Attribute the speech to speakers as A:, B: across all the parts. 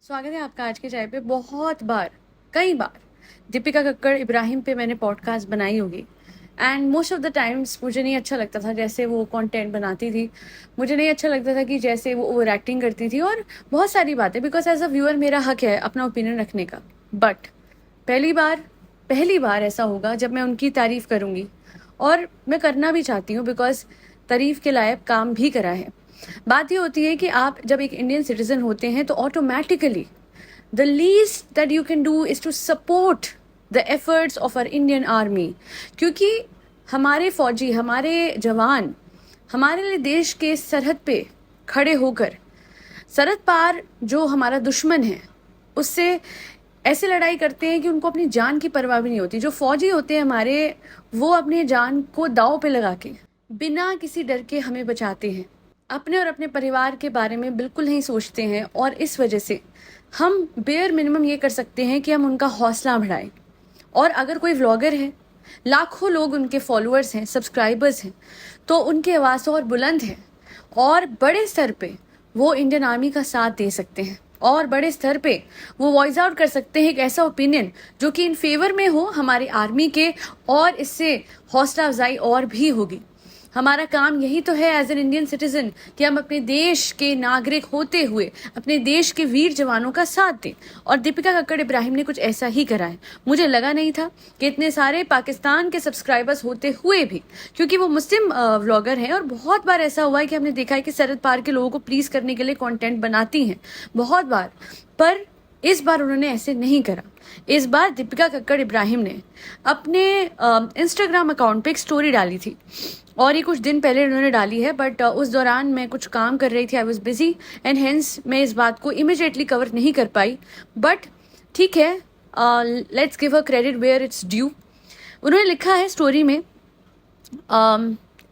A: स्वागत है आपका आज के चाय पे। बहुत बार, कई बार दीपिका कक्कड़ इब्राहिम पे मैंने पॉडकास्ट बनाई होगी and most of the times मुझे नहीं अच्छा लगता था जैसे वो कंटेंट बनाती थी। मुझे नहीं अच्छा लगता था कि जैसे वो ओवर एक्टिंग करती थी और बहुत सारी बातें, बिकॉज एज अ व्यूअर मेरा हक है अपना ओपिनियन रखने का। बट पहली बार पहली बार ऐसा होगा जब मैं उनकी तारीफ करूंगी, और मैं करना भी चाहती हूँ बिकॉज तारीफ के लायक काम भी करा है। बात ये होती है कि आप जब एक इंडियन सिटीजन होते हैं तो automatically the least that you can do is to support the efforts of our Indian army, क्योंकि हमारे फौजी, हमारे जवान हमारे लिए देश के सरहद पे खड़े होकर सरहद पार जो हमारा दुश्मन है उससे ऐसे लड़ाई करते हैं कि उनको अपनी जान की परवाह भी नहीं होती। जो फौजी होते हैं हमारे, वो अपनी जान को दांव पे लगा के बिना किसी डर के हमें बचाते हैं। अपने और अपने परिवार के बारे में बिल्कुल नहीं सोचते हैं, और इस वजह से हम बेयर मिनिमम ये कर सकते हैं कि हम उनका हौसला बढ़ाएं। और अगर कोई व्लॉगर है, लाखों लोग उनके फॉलोअर्स हैं, सब्सक्राइबर्स हैं, तो उनकी आवाज़ और बुलंद है और बड़े स्तर पे वो इंडियन आर्मी का साथ दे सकते हैं और बड़े स्तर पे वो वॉइस आउट कर सकते हैं एक ऐसा ओपिनियन जो कि इन फेवर में हो हमारी आर्मी के, और इससे हौसला अफजाई और भी होगी। हमारा काम यही तो है एज एन इंडियन सिटीजन कि हम अपने देश के नागरिक होते हुए अपने देश के वीर जवानों का साथ दें, और दीपिका कक्कड़ इब्राहिम ने कुछ ऐसा ही करा है। मुझे लगा नहीं था कि इतने सारे पाकिस्तान के सब्सक्राइबर्स होते हुए भी, क्योंकि वो मुस्लिम व्लॉगर हैं, और बहुत बार ऐसा हुआ है कि हमने देखा है कि सरहद पार के लोगों को प्लीज करने के लिए कंटेंट बनाती हैं बहुत बार, पर इस बार उन्होंने ऐसे नहीं करा। इस बार दीपिका कक्कड़ इब्राहिम ने अपने इंस्टाग्राम अकाउंट पे एक स्टोरी डाली थी, और ये कुछ दिन पहले उन्होंने डाली है, बट उस दौरान मैं कुछ काम कर रही थी, I was busy and hence मैं इस बात को इमिजिएटली कवर नहीं कर पाई। बट ठीक है, let's give a credit where it's due. उन्होंने लिखा है स्टोरी में,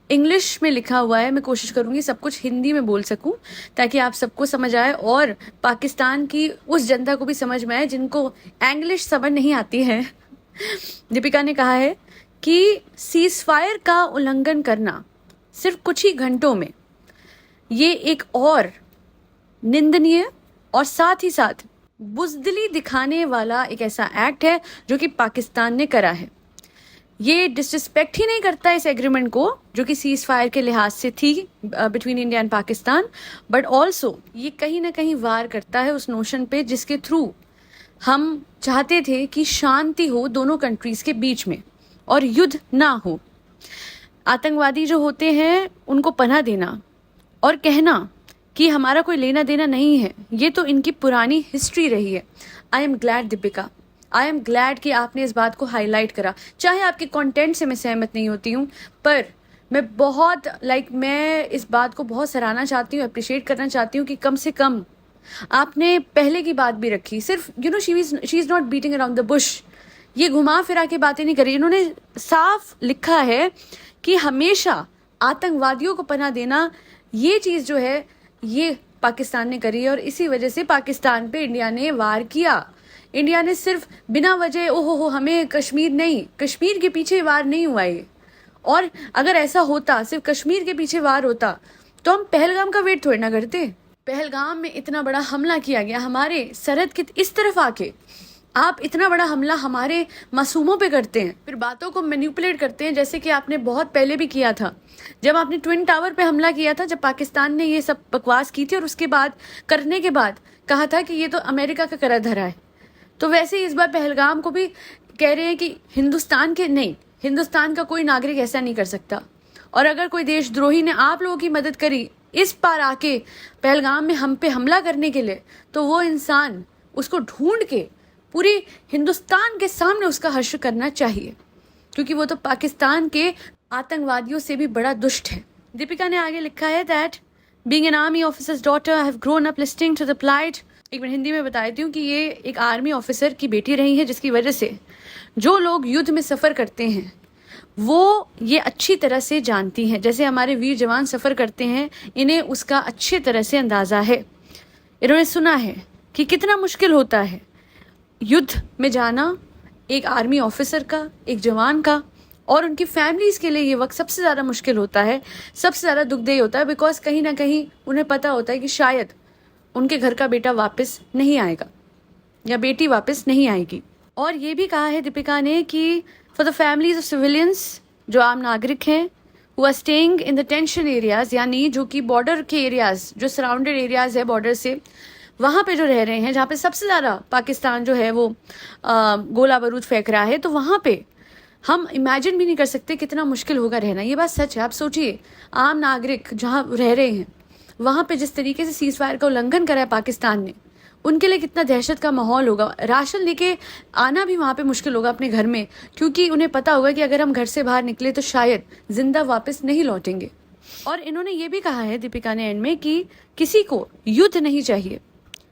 A: इंग्लिश में लिखा हुआ है, मैं कोशिश करूंगी सब कुछ हिंदी में बोल सकूं ताकि आप सबको समझ आए और पाकिस्तान की उस जनता को भी समझ में आए जिनको इंग्लिश समझ नहीं आती है। दीपिका ने कहा है कि सीज फायर का उल्लंघन करना सिर्फ कुछ ही घंटों में ये एक और निंदनीय और साथ ही साथ बुजदिली दिखाने वाला एक ऐसा एक्ट है जो कि पाकिस्तान ने करा है। ये डिसरिस्पेक्ट ही नहीं करता इस एग्रीमेंट को जो कि सीज फायर के लिहाज से थी between India and Pakistan, but also ये कहीं ना कहीं वार करता है उस नोशन पे जिसके थ्रू हम चाहते थे कि शांति हो दोनों कंट्रीज के बीच में और युद्ध ना हो। आतंकवादी जो होते हैं उनको पनाह देना और कहना कि हमारा कोई लेना देना नहीं है, ये तो इनकी पुरानी हिस्ट्री रही है। I am glad Deepika, I am glad कि आपने इस बात को हाईलाइट करा। चाहे आपके कंटेंट से मैं सहमत नहीं होती हूँ, पर मैं बहुत मैं इस बात को बहुत सराहना चाहती हूँ, अप्रिशिएट करना चाहती हूँ कि कम से कम आपने पहले की बात भी रखी। सिर्फ she is not beating around the Bush, ये घुमा फिरा के बातें नहीं करी। इन्होंने साफ लिखा है कि हमेशा आतंकवादियों को पनाह देना ये चीज जो है ये पाकिस्तान ने करी है, और इसी वजह से पाकिस्तान पे इंडिया ने वार किया। इंडिया ने सिर्फ बिना वजह ओहो हमें कश्मीर नहीं, कश्मीर के पीछे वार नहीं हुआ ये। और अगर ऐसा होता, सिर्फ कश्मीर के पीछे वार होता, तो हम पहलगाम का वेट थोड़ी ना करते। पहलगाम में इतना बड़ा हमला किया गया हमारे सरहद के इस तरफ आके, आप इतना बड़ा हमला हमारे मासूमों पे करते हैं, फिर बातों को मैनिपुलेट करते हैं, जैसे कि आपने बहुत पहले भी किया था जब आपने ट्विन टावर पे हमला किया था, जब पाकिस्तान ने ये सब बकवास की थी और उसके बाद करने के बाद कहा था कि ये तो अमेरिका का करा धरा है। तो वैसे ही इस बार पहलगाम को भी कह रहे हैं कि हिंदुस्तान के नहीं, हिंदुस्तान का कोई नागरिक ऐसा नहीं कर सकता। और अगर कोई देशद्रोही ने आप लोगों की मदद करी इस पार आके पहलगाम में हम पे हमला करने के लिए, तो वो इंसान उसको ढूंढ के पूरी हिंदुस्तान के सामने उसका हश्र करना चाहिए, क्योंकि वो तो पाकिस्तान के आतंकवादियों से भी बड़ा दुष्ट है। दीपिका ने आगे लिखा है that being an army officer's daughter I have grown up listening to the plight. एक मिनट हिंदी में बता देती हूँ कि ये एक आर्मी ऑफिसर की बेटी रही है, जिसकी वजह से जो लोग युद्ध में सफर करते हैं वो ये अच्छी तरह से जानती हैं, जैसे हमारे वीर जवान सफर करते हैं, इन्हें उसका अच्छी तरह से अंदाजा है। इन्होंने सुना है कि कितना मुश्किल होता है युद्ध में जाना एक आर्मी ऑफिसर का, एक जवान का, और उनकी फैमिलीज के लिए ये वक्त सबसे ज़्यादा मुश्किल होता है, सबसे ज़्यादा दुखदेय होता है, बिकॉज कहीं ना कहीं उन्हें पता होता है कि शायद उनके घर का बेटा वापस नहीं आएगा या बेटी वापस नहीं आएगी। और ये भी कहा है दीपिका ने कि for the families of civilians, जो आम नागरिक हैं, who are staying in the tension areas, यानी जो कि बॉर्डर के एरियाज, जो सराउंडेड एरियाज है बॉर्डर से, वहाँ पे जो रह रहे हैं, जहाँ पे सबसे ज़्यादा पाकिस्तान जो है वो गोला बारूद फेंक रहा है, तो वहाँ पे हम इमेजिन भी नहीं कर सकते कितना मुश्किल होगा रहना। ये बात सच है। आप सोचिए, आम नागरिक जहाँ रह रहे हैं वहाँ पे जिस तरीके से सीज फायर का उल्लंघन करा है पाकिस्तान ने, उनके लिए कितना दहशत का माहौल होगा। राशन लेके आना भी वहाँ पे मुश्किल होगा अपने घर में, क्योंकि उन्हें पता होगा कि अगर हम घर से बाहर निकले तो शायद जिंदा वापस नहीं लौटेंगे। और इन्होंने ये भी कहा है दीपिका ने एंड में कि किसी को युद्ध नहीं चाहिए,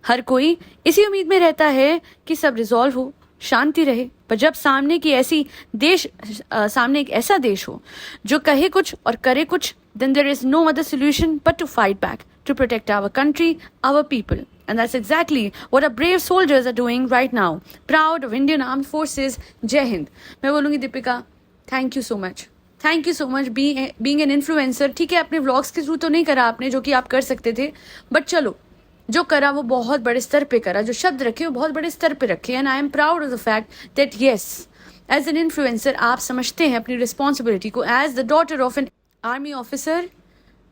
A: हर कोई इसी उम्मीद में रहता है कि सब रिजॉल्व हो, शांति रहे। पर जब सामने एक ऐसा देश हो जो कहे कुछ और करे कुछ, then there is no other solution but to fight back, to protect our country, our people. And that's exactly what our brave soldiers are doing right now. Proud of Indian Armed Forces. Jai Hind. मैं बोलूँगी Deepika, thank you so much. Thank you so much being an influencer. ठीक है, अपने vlogs के through तो नहीं करा आपने जो कि आप कर सकते थे, but चलो जो करा वो बहुत बड़े स्तर पे करा, जो शब्द रखे वो बहुत बड़े स्तर पे रखे। And I am proud of the fact that yes, as an influencer आप समझते हैं अपनी रिस्पॉन्सिबिलिटी को। As the daughter of an army officer,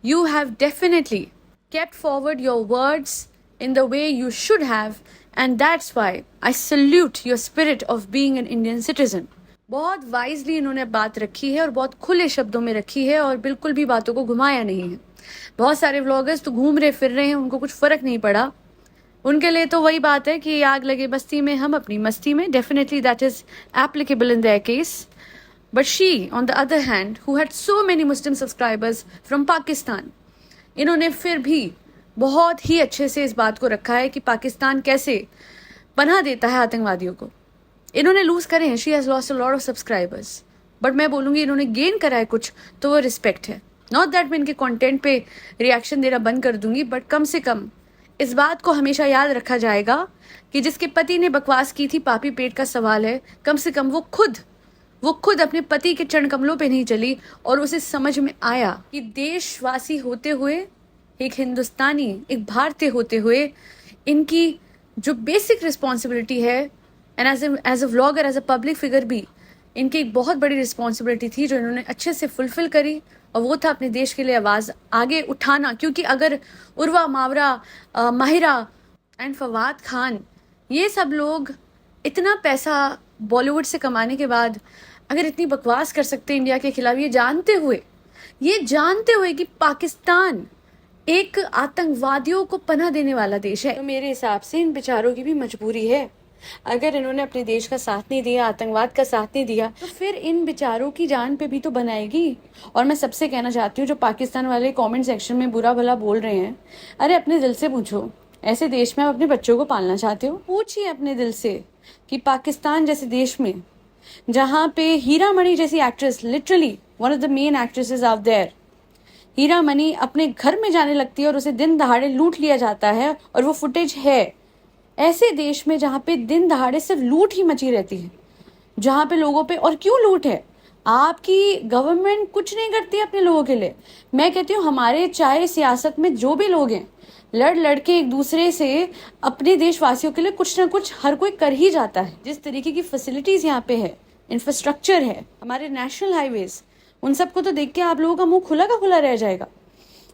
A: you have definitely kept forward your words in the way you should have, and that's why I salute your spirit of being an Indian citizen. बहुत wisely इन्होंने बात रखी है और बहुत खुले शब्दों में रखी है और बिल्कुल भी बातों को घुमाया नहीं है। बहुत सारे व्लॉगर्स तो घूम रहे फिर रहे हैं, उनको कुछ फर्क नहीं पड़ा। उनके लिए तो वही बात है कि आग लगे बस्ती में हम अपनी मस्ती में। Definitely that is applicable in their case. But she, on the other hand, who had so many Muslim subscribers from Pakistan, इन्होंने फिर भी बहुत ही अच्छे से इस बात को रखा है कि पाकिस्तान कैसे पनाह देता है आतंकवादियों को। इन्होंने लूज करे हैं, she has lost a lot of subscribers, but मैं बोलूँगी इन्होंने गेन करा है कुछ, तो वो रिस्पेक्ट है। नॉट दैट मैं इनके कंटेंट पे रिएक्शन देना बंद कर दूंगी, बट कम से कम इस बात को हमेशा याद रखा जाएगा कि जिसके पति ने बकवास की थी, पापी पेट का सवाल है, कम से कम वो खुद अपने पति के चरण कमलों पे नहीं चली और उसे समझ में आया कि देशवासी होते हुए, एक हिंदुस्तानी, एक भारतीय होते हुए, इनकी जो बेसिक रिस्पॉन्सिबिलिटी है, and as a vlogger, as a public figure भी, इनकी एक बहुत बड़ी रिस्पॉन्सिबिलिटी थी जो इन्होंने अच्छे से फुलफिल करी, और वो था अपने देश के लिए आवाज़ आगे उठाना। क्योंकि अगर उर्वा मावरा, माहिरा एंड फवाद खान, ये सब लोग इतना पैसा बॉलीवुड से कमाने के बाद अगर इतनी बकवास कर सकते हैं इंडिया के खिलाफ, ये जानते हुए कि पाकिस्तान एक आतंकवादियों को पनाह देने वाला देश है, तो मेरे हिसाब से इन बेचारों की भी मजबूरी है। अगर इन्होंने अपने देश का साथ नहीं दिया, आतंकवाद का साथ नहीं दिया, तो फिर इन बेचारों की जान पे भी तो बनाएगी। और मैं सबसे कहना चाहती हूँ, जो पाकिस्तान वाले कमेंट सेक्शन में बुरा भला बोल रहे हैं, अरे अपने दिल से पूछो, ऐसे देश में आप अपने बच्चों को पालना चाहते हो? पूछिए अपने दिल से कि पाकिस्तान जैसे देश में, जहाँ पे हीरा मणि जैसी actress, literally one of the main actresses out there, Heera Mani अपने घर में जाने लगती है और उसे दिन दहाड़े लूट लिया जाता है, और वो फुटेज है। ऐसे देश में जहाँ पे दिन दहाड़े सिर्फ लूट ही मची रहती है, जहाँ पे लोगों पे, और क्यों लूट है? आपकी गवर्नमेंट कुछ नहीं करती अपने लोगों के लिए। मैं कहती हूँ हमारे चाहे सियासत में जो भी लोग हैं, लड़ के एक दूसरे से अपने देशवासियों के लिए कुछ ना कुछ हर कोई कर ही जाता है। जिस तरीके की फैसिलिटीज यहाँ पे है, इंफ्रास्ट्रक्चर है, हमारे नेशनल हाईवेज, उन सबको तो देख के आप लोगों का मुंह खुला का खुला रह जाएगा।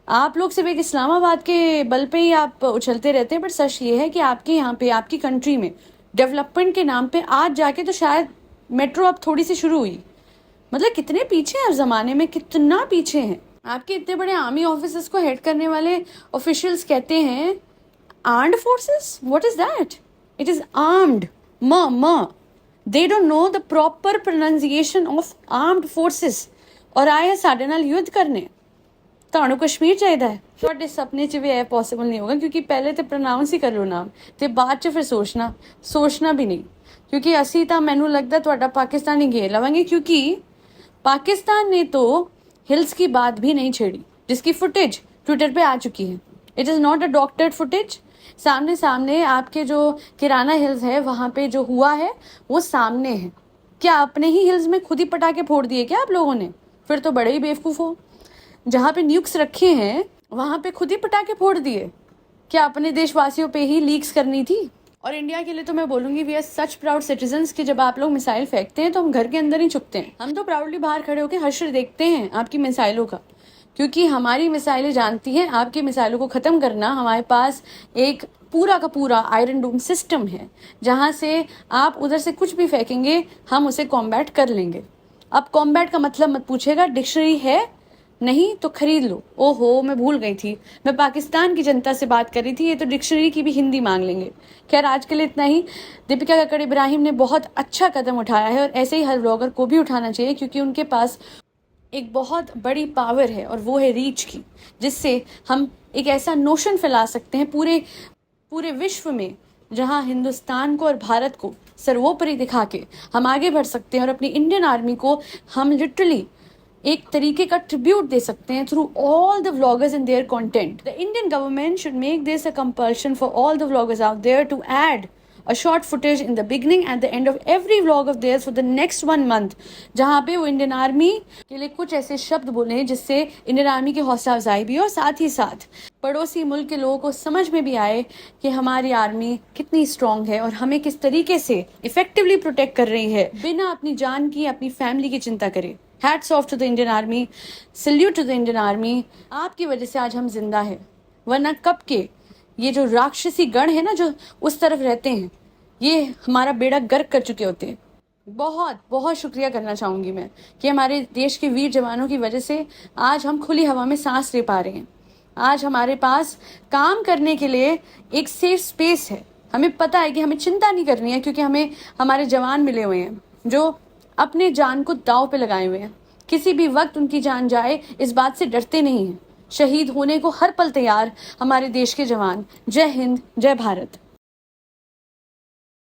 A: आप लोग सिर्फ एक इस्लामाबाद के बल पे ही आप उछलते रहते हैं, बट सच ये है कि आपके यहाँ पे, आपकी कंट्री में डेवलपमेंट के नाम पे आज जाके तो शायद मेट्रो अब थोड़ी सी शुरू हुई। मतलब कितने पीछे हैं, जमाने में कितना पीछे हैं। आपके इतने बड़े आर्मी ऑफिसर्स को हेड करने वाले ऑफिशियल्स कहते हैं armed forces. What is that? It is armed. They don't know the proper pronunciation of armed forces. और आए साढ़े नाल युद्ध करने, ਤੁਹਾਨੂੰ कश्मीर चाहिए है। ਤੁਹਾਡੇ सपने च भी पॉसिबल नहीं होगा, क्योंकि पहले तो प्रोनाउंस ही कर लो नाम, तो बाद च फिर सोचना भी नहीं। क्योंकि असी तो मैनू लगता ਤੁਹਾਡਾ पाकिस्तान ही घेर लवेंगे, क्योंकि पाकिस्तान ने तो हिल्स की बात भी नहीं छेड़ी, जिसकी फुटेज ट्विटर पे आ चुकी है। It is not a doctored footage. सामने आपके जो किराना हिल्स है, वहाँ पे जो हुआ है वो सामने है। क्या अपने ही हिल्स में खुद ही पटाखे फोड़ दिए क्या आप लोगों ने? फिर तो बड़े ही बेवकूफ़ हो। जहाँ पे न्यूक्स रखे हैं वहाँ पे खुद ही पटाखे फोड़ दिए। क्या अपने देशवासियों पे ही लीक्स करनी थी? और इंडिया के लिए तो मैं बोलूंगी we are such proud citizens कि जब आप लोग मिसाइल फेंकते हैं तो हम घर के अंदर ही छुपते हैं। हम तो प्राउडली बाहर खड़े होकर हर्ष देखते हैं आपकी मिसाइलों का, क्योंकि हमारी मिसाइलें जानती हैं आपकी मिसाइलों को ख़त्म करना। हमारे पास एक पूरा का पूरा आयरन डोम सिस्टम है जहाँ से आप उधर से कुछ भी फेंकेंगे हम उसे कॉम्बैट कर लेंगे। अब कॉम्बैट का मतलब मत पूछेगा, डिक्शनरी है नहीं तो खरीद लो। ओहो मैं भूल गई थी, मैं पाकिस्तान की जनता से बात कर रही थी, ये तो डिक्शनरी की भी हिंदी मांग लेंगे। खैर आज के लिए इतना ही। दीपिका कक्कड़ इब्राहिम ने बहुत अच्छा कदम उठाया है और ऐसे ही हर ब्लॉगर को भी उठाना चाहिए, क्योंकि उनके पास एक बहुत बड़ी पावर है और वो है रीच की, जिससे हम एक ऐसा नोशन फैला सकते हैं पूरे विश्व में, जहां हिंदुस्तान को और भारत को सर्वोपरि दिखा के हम आगे बढ़ सकते हैं और अपनी इंडियन आर्मी को हम लिटरली एक तरीके का ट्रिब्यूट दे सकते हैं through all the vloggers in their content. The Indian government should make this a compulsion for all the vloggers out there to add a short footage in the beginning and the end of every vlog of theirs for the next 1 month, जहाँ पे वो Indian army के लिए कुछ ऐसे शब्द बोले जिससे इंडियन आर्मी की हौसला अफजाई भी हो, साथ ही साथ पड़ोसी मुल्क के लोगों को समझ में भी आए कि हमारी आर्मी कितनी स्ट्रांग है और हमें किस तरीके से इफेक्टिवली प्रोटेक्ट कर रही है बिना अपनी जान की, अपनी फैमिली की चिंता करे। Hats off to the Indian army, salute to the Indian army. आपकी वजह से आज हम जिंदा है, वरना कब के ये जो राक्षसी गण है ना जो उस तरफ रहते हैं, ये हमारा बेड़ा गर्क कर चुके होते हैं। बहुत बहुत शुक्रिया करना चाहूँगी मैं कि हमारे देश के वीर जवानों की वजह से आज हम खुली हवा में सांस ले पा रहे हैं। आज हमारे पास काम करने के लिए एक सेफ स्पेस है। हमें पता है कि हमें चिंता नहीं करनी है, क्योंकि हमें हमारे जवान मिले हुए हैं जो अपने जान को दांव पे लगाए हुए हैं। किसी भी वक्त उनकी जान जाए इस बात से डरते नहीं हैं। शहीद होने को हर पल तैयार हमारे देश के जवान। जय हिंद, जय भारत।